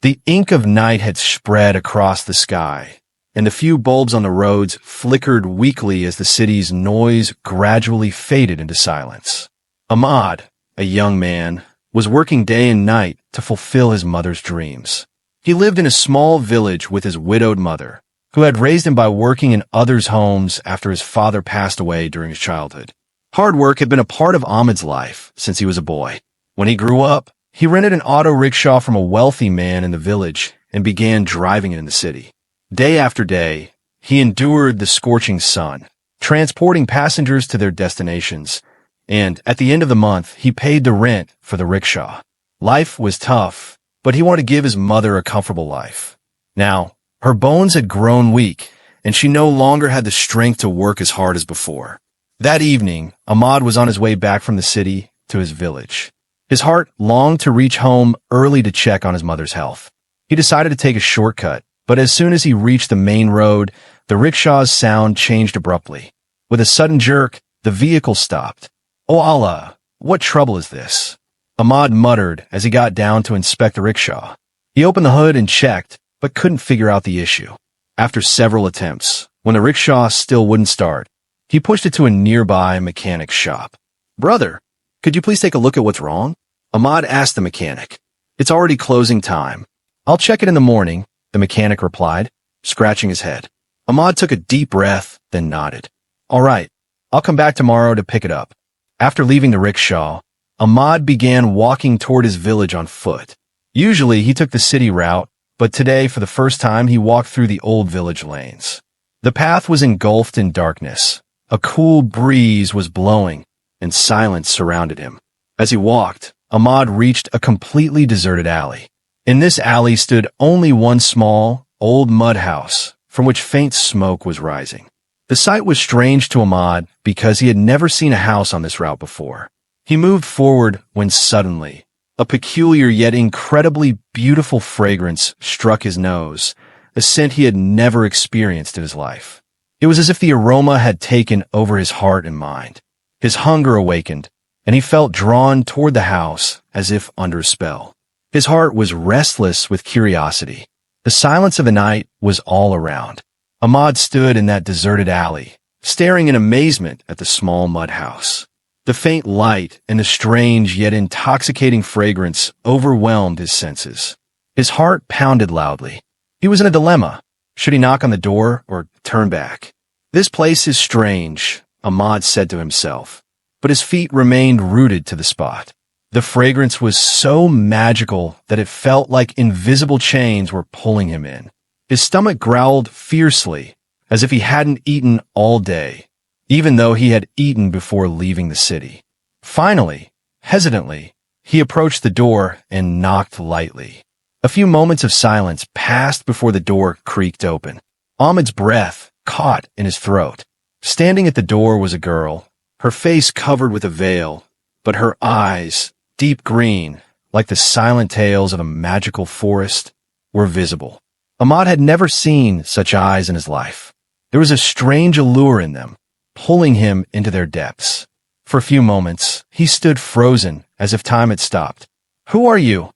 The ink of night had spread across the sky, and the few bulbs on the roads flickered weakly as the city's noise gradually faded into silence. Ahmad, a young man, was working day and night to fulfill his mother's dreams. He lived in a small village with his widowed mother, who had raised him by working in others' homes after his father passed away during his childhood. Hard work had been a part of Ahmad's life since he was a boy. When he grew up, he rented an auto-rickshaw from a wealthy man in the village and began driving it in the city. Day after day, he endured the scorching sun, transporting passengers to their destinations, and at the end of the month, he paid the rent for the rickshaw. Life was tough, but he wanted to give his mother a comfortable life. Now, her bones had grown weak, and she no longer had the strength to work as hard as before. That evening, Ahmad was on his way back from the city to his village. His heart longed to reach home early to check on his mother's health. He decided to take a shortcut, but as soon as he reached the main road, the rickshaw's sound changed abruptly. With a sudden jerk, the vehicle stopped. "Oh Allah, what trouble is this?" Ahmad muttered as he got down to inspect the rickshaw. He opened the hood and checked, but couldn't figure out the issue. After several attempts, when the rickshaw still wouldn't start, he pushed it to a nearby mechanic's shop. "Brother, could you please take a look at what's wrong?" Ahmad asked the mechanic. "It's already closing time. I'll check it in the morning," the mechanic replied, scratching his head. Ahmad took a deep breath, then nodded. "All right, I'll come back tomorrow to pick it up." After leaving the rickshaw, Ahmad began walking toward his village on foot. Usually he took the city route, but today, for the first time, he walked through the old village lanes. The path was engulfed in darkness. A cool breeze was blowing, and silence surrounded him. As he walked, Ahmad reached a completely deserted alley. In this alley stood only one small, old mud house, from which faint smoke was rising. The sight was strange to Ahmad because he had never seen a house on this route before. He moved forward when suddenly, a peculiar yet incredibly beautiful fragrance struck his nose, a scent he had never experienced in his life. It was as if the aroma had taken over his heart and mind. His hunger awakened, and he felt drawn toward the house as if under a spell. His heart was restless with curiosity. The silence of the night was all around. Ahmad stood in that deserted alley, staring in amazement at the small mud house. The faint light and the strange yet intoxicating fragrance overwhelmed his senses. His heart pounded loudly. He was in a dilemma. Should he knock on the door or turn back? "This place is strange," Ahmad said to himself, but his feet remained rooted to the spot. The fragrance was so magical that it felt like invisible chains were pulling him in. His stomach growled fiercely, as if he hadn't eaten all day, even though he had eaten before leaving the city. Finally, hesitantly, he approached the door and knocked lightly. A few moments of silence passed before the door creaked open. Ahmad's breath caught in his throat. Standing at the door was a girl, her face covered with a veil, but her eyes, deep green, like the silent tales of a magical forest, were visible. Ahmad had never seen such eyes in his life. There was a strange allure in them, pulling him into their depths. For a few moments, he stood frozen, as if time had stopped. "Who are you?"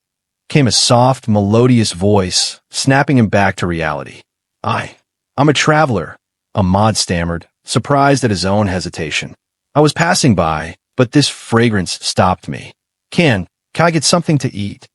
came a soft, melodious voice, snapping him back to reality. I'm a traveler," Ahmad stammered, surprised at his own hesitation. "I was passing by, but this fragrance stopped me. Can I get something to eat?"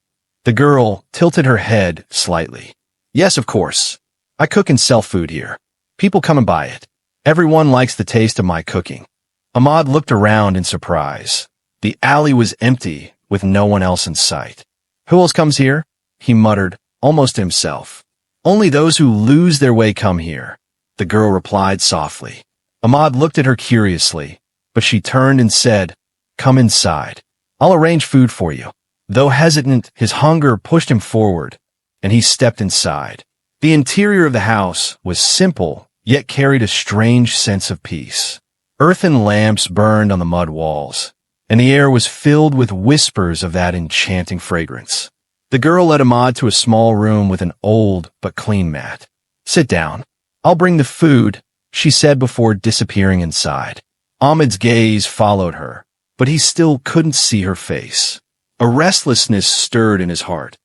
The girl tilted her head slightly. "Yes, of course. I cook and sell food here. People come and buy it. Everyone likes the taste of my cooking." Ahmad looked around in surprise. The alley was empty, with no one else in sight. "Who else comes here?" he muttered, almost to himself. "Only those who lose their way come here," the girl replied softly. Ahmad looked at her curiously, but she turned and said, "Come inside. I'll arrange food for you." Though hesitant, his hunger pushed him forward, and he stepped inside. The interior of the house was simple, yet carried a strange sense of peace. Earthen lamps burned on the mud walls, and the air was filled with whispers of that enchanting fragrance. The girl led Ahmad to a small room with an old but clean mat. "Sit down. I'll bring the food," she said before disappearing inside. Ahmad's gaze followed her, but he still couldn't see her face. A restlessness stirred in his heart.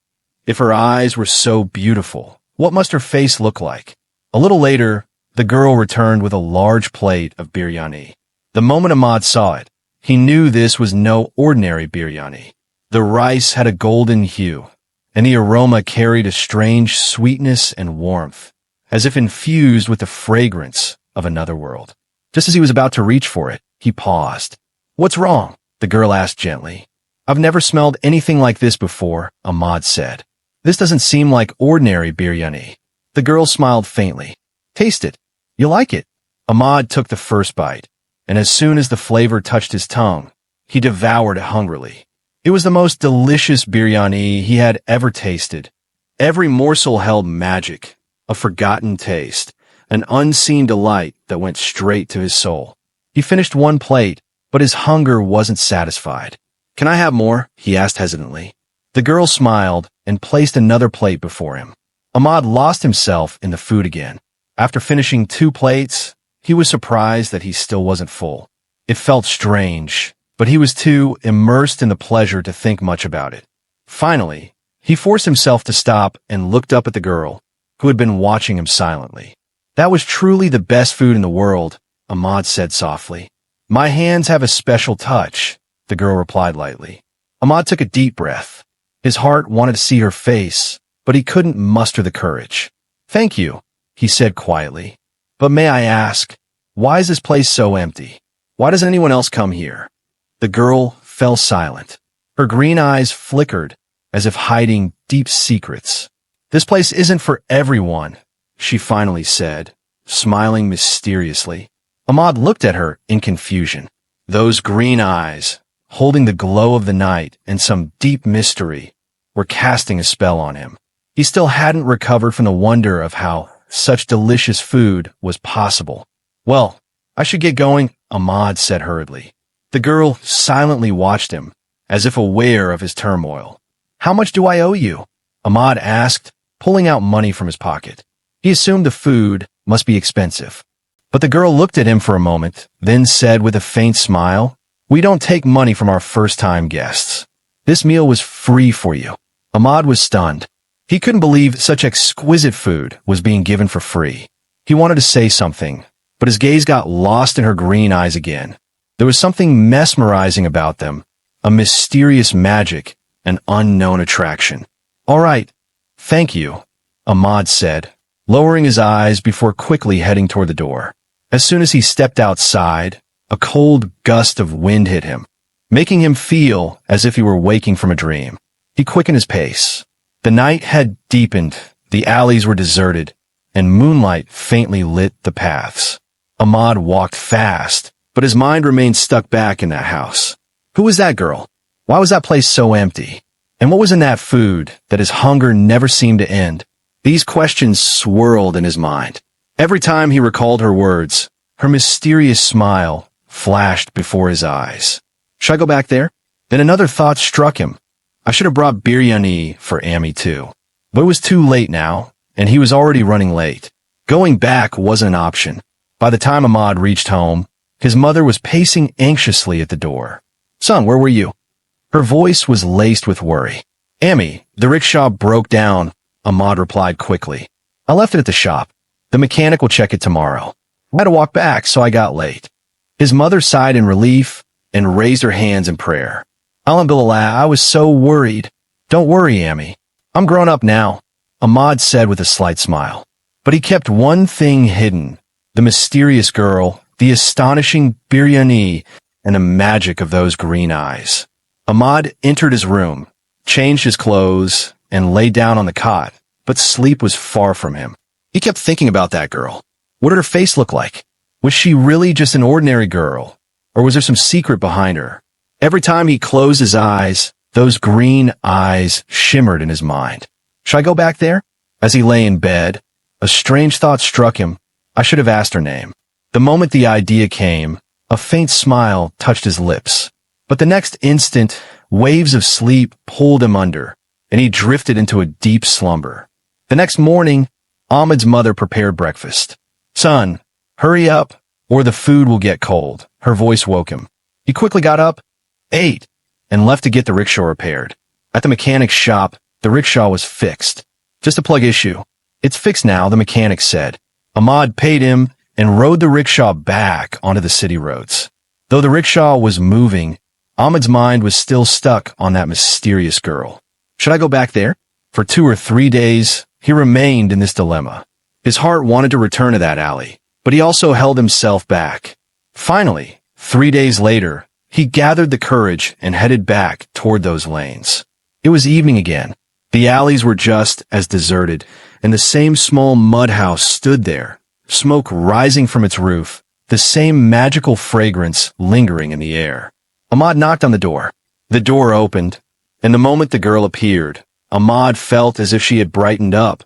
If her eyes were so beautiful, what must her face look like? A little later, the girl returned with a large plate of biryani. The moment Ahmad saw it, he knew this was no ordinary biryani. The rice had a golden hue, and the aroma carried a strange sweetness and warmth, as if infused with the fragrance of another world. Just as he was about to reach for it, he paused. "What's wrong?" the girl asked gently. "I've never smelled anything like this before," Ahmad said. "This doesn't seem like ordinary biryani." The girl smiled faintly. "Taste it. You like it?" Ahmad took the first bite, and as soon as the flavor touched his tongue, he devoured it hungrily. It was the most delicious biryani he had ever tasted. Every morsel held magic, a forgotten taste, an unseen delight that went straight to his soul. He finished one plate, but his hunger wasn't satisfied. "Can I have more?" he asked hesitantly. The girl smiled and placed another plate before him. Ahmad lost himself in the food again. After finishing 2 plates, he was surprised that he still wasn't full. It felt strange, but he was too immersed in the pleasure to think much about it. Finally, he forced himself to stop and looked up at the girl, who had been watching him silently. "That was truly the best food in the world," Ahmad said softly. "My hands have a special touch," the girl replied lightly. Ahmad took a deep breath. His heart wanted to see her face, but he couldn't muster the courage. "Thank you," he said quietly. "But may I ask, why is this place so empty? Why doesn't anyone else come here?" The girl fell silent. Her green eyes flickered, as if hiding deep secrets. "This place isn't for everyone," she finally said, smiling mysteriously. Ahmad looked at her in confusion. Those green eyes, holding the glow of the night and some deep mystery, were casting a spell on him. He still hadn't recovered from the wonder of how such delicious food was possible. "Well, I should get going," Ahmad said hurriedly. The girl silently watched him, as if aware of his turmoil. "How much do I owe you?" Ahmad asked, pulling out money from his pocket. He assumed the food must be expensive. But the girl looked at him for a moment, then said with a faint smile, "We don't take money from our first-time guests. This meal was free for you." Ahmad was stunned. He couldn't believe such exquisite food was being given for free. He wanted to say something, but his gaze got lost in her green eyes again. There was something mesmerizing about them, a mysterious magic, an unknown attraction. "All right, thank you," Ahmad said, lowering his eyes before quickly heading toward the door. As soon as he stepped outside, a cold gust of wind hit him, making him feel as if he were waking from a dream. He quickened his pace. The night had deepened, the alleys were deserted, and moonlight faintly lit the paths. Ahmad walked fast, but his mind remained stuck back in that house. Who was that girl? Why was that place so empty? And what was in that food that his hunger never seemed to end? These questions swirled in his mind. Every time he recalled her words, her mysterious smile flashed before his eyes. Should I go back there? Then another thought struck him. I should have brought biryani for Amy too. But it was too late now, and he was already running late. Going back wasn't an option. By the time Ahmad reached home, his mother was pacing anxiously at the door. "Son, where were you?" Her voice was laced with worry. "Amy, the rickshaw broke down," Ahmad replied quickly. "I left it at the shop. The mechanic will check it tomorrow. I had to walk back, so I got late." His mother sighed in relief and raised her hands in prayer. "Alhamdulillah, I was so worried." "Don't worry, Amy. I'm grown up now," Ahmad said with a slight smile. But he kept one thing hidden: the mysterious girl, the astonishing biryani, and the magic of those green eyes. Ahmad entered his room, changed his clothes, and lay down on the cot, but sleep was far from him. He kept thinking about that girl. What did her face look like? Was she really just an ordinary girl, or was there some secret behind her? Every time he closed his eyes, those green eyes shimmered in his mind. Should I go back there? As he lay in bed, a strange thought struck him. I should have asked her name. The moment the idea came, a faint smile touched his lips. But the next instant, waves of sleep pulled him under, and he drifted into a deep slumber. The next morning, Ahmad's mother prepared breakfast. "Son, hurry up, or the food will get cold." Her voice woke him. He quickly got up, ate, and left to get the rickshaw repaired. At the mechanic's shop, The rickshaw was fixed. Just a plug issue. It's fixed now, the mechanic said. Ahmad paid him and rode the rickshaw back onto the city roads. Though the rickshaw was moving, Ahmad's mind was still stuck on that mysterious girl. Should I go back there? For 2 or 3 days, he remained in this dilemma. His heart wanted to return to that alley, but he also held himself back. Finally, 3 days later, he gathered the courage and headed back toward those lanes. It was evening again. The alleys were just as deserted, and the same small mud house stood there, smoke rising from its roof, the same magical fragrance lingering in the air. Ahmad knocked on the door. The door opened, and the moment the girl appeared, Ahmad felt as if she had brightened up,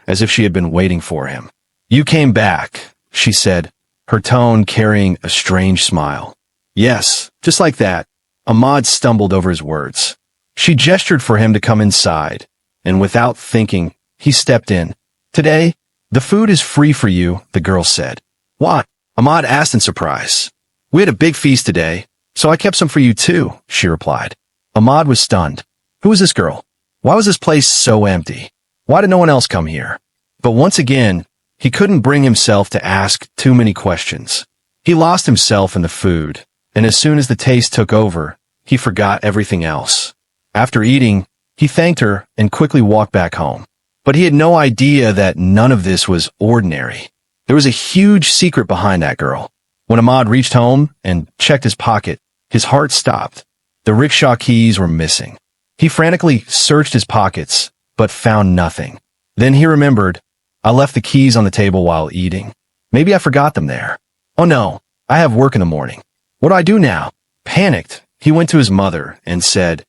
as if she had been waiting for him. "You came back," she said, her tone carrying a strange smile. Yes, just like that. Ahmad stumbled over his words. She gestured for him to come inside, and without thinking, he stepped in. "Today, the food is free for you," the girl said. "What?" Ahmad asked in surprise. "We had a big feast today, so I kept some for you too," she replied. Ahmad was stunned. Who was this girl? Why was this place so empty? Why did no one else come here? But once again, he couldn't bring himself to ask too many questions. He lost himself in the food, and as soon as the taste took over, he forgot everything else. After eating, he thanked her and quickly walked back home. But he had no idea that none of this was ordinary. There was a huge secret behind that girl. When Ahmad reached home and checked his pocket, his heart stopped. The rickshaw keys were missing. He frantically searched his pockets, but found nothing. Then he remembered, I left the keys on the table while eating. Maybe I forgot them there. Oh no, I have work in the morning. What do I do now? Panicked, he went to his mother and said,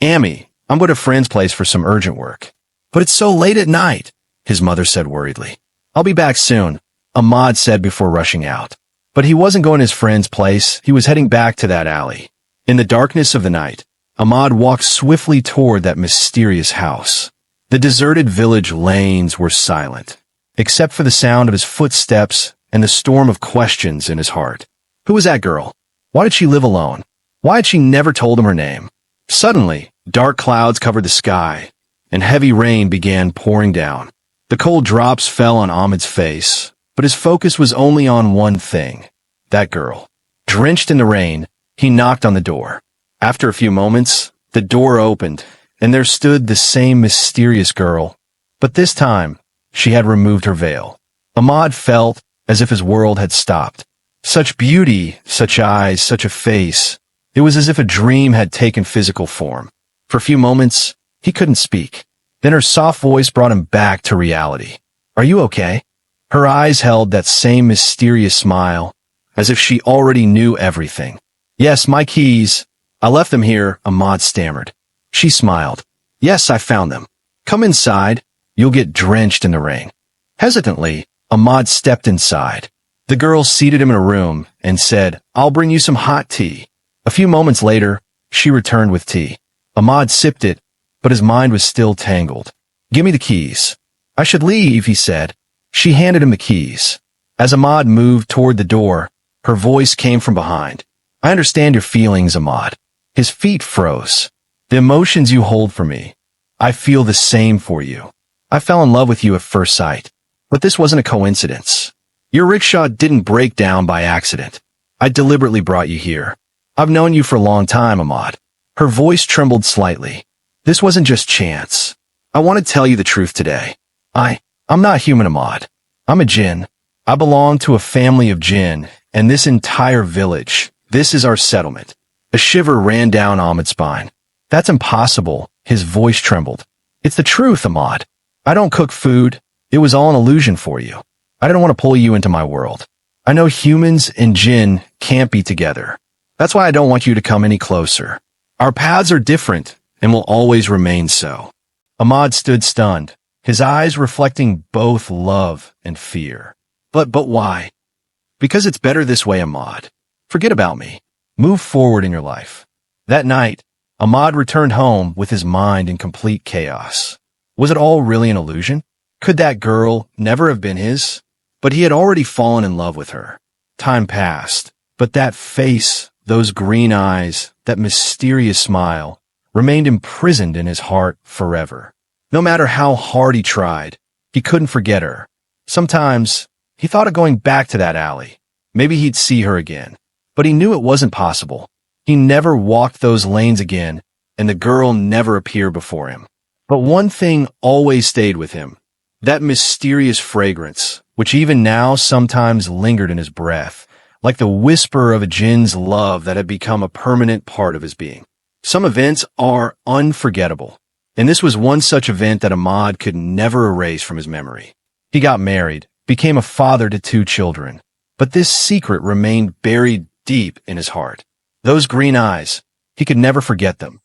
Ammy, I'm going to a friend's place for some urgent work. But it's so late at night, his mother said worriedly. I'll be back soon, Ahmad said before rushing out. But he wasn't going to his friend's place, he was heading back to that alley. In the darkness of the night, Ahmad walked swiftly toward that mysterious house. The deserted village lanes were silent, except for the sound of his footsteps and the storm of questions in his heart. Who was that girl? Why did she live alone? Why had she never told him her name? Suddenly, dark clouds covered the sky, and heavy rain began pouring down. The cold drops fell on Ahmad's face, but his focus was only on one thing, that girl. Drenched in the rain, he knocked on the door. After a few moments, the door opened, and there stood the same mysterious girl, but this time, she had removed her veil. Ahmad felt as if his world had stopped. Such beauty, such eyes, such a face. It was as if a dream had taken physical form. For a few moments, he couldn't speak. Then her soft voice brought him back to reality. Are you okay? Her eyes held that same mysterious smile, as if she already knew everything. Yes, my keys. I left them here, Ahmad stammered. She smiled. Yes, I found them. Come inside. You'll get drenched in the rain. Hesitantly, Ahmad stepped inside. The girl seated him in a room and said, I'll bring you some hot tea. A few moments later, she returned with tea. Ahmad sipped it, but his mind was still tangled. Give me the keys. I should leave, he said. She handed him the keys. As Ahmad moved toward the door, her voice came from behind. I understand your feelings, Ahmad. His feet froze. The emotions you hold for me. I feel the same for you. I fell in love with you at first sight, but this wasn't a coincidence. Your rickshaw didn't break down by accident. I deliberately brought you here. I've known you for a long time, Ahmad. Her voice trembled slightly. This wasn't just chance. I want to tell you the truth today. I'm not human, Ahmad. I'm a Jinn. I belong to a family of Jinn, and this entire village, this is our settlement. A shiver ran down Ahmad's spine. That's impossible. His voice trembled. It's the truth, Ahmad. I don't cook food. It was all an illusion for you. I didn't want to pull you into my world. I know humans and Jinn can't be together. That's why I don't want you to come any closer. Our paths are different and will always remain so. Ahmad stood stunned, his eyes reflecting both love and fear. But why? Because it's better this way, Ahmad. Forget about me. Move forward in your life. That night, Ahmad returned home with his mind in complete chaos. Was it all really an illusion? Could that girl never have been his? But he had already fallen in love with her. Time passed, but that face, those green eyes, that mysterious smile, remained imprisoned in his heart forever. No matter how hard he tried, he couldn't forget her. Sometimes, he thought of going back to that alley. Maybe he'd see her again. But he knew it wasn't possible. He never walked those lanes again, and the girl never appeared before him. But one thing always stayed with him. That mysterious fragrance, which even now sometimes lingered in his breath, like the whisper of a jinn's love that had become a permanent part of his being. Some events are unforgettable, and this was one such event that Ahmad could never erase from his memory. He got married, became a father to 2 children, but this secret remained buried deep in his heart. Those green eyes, he could never forget them.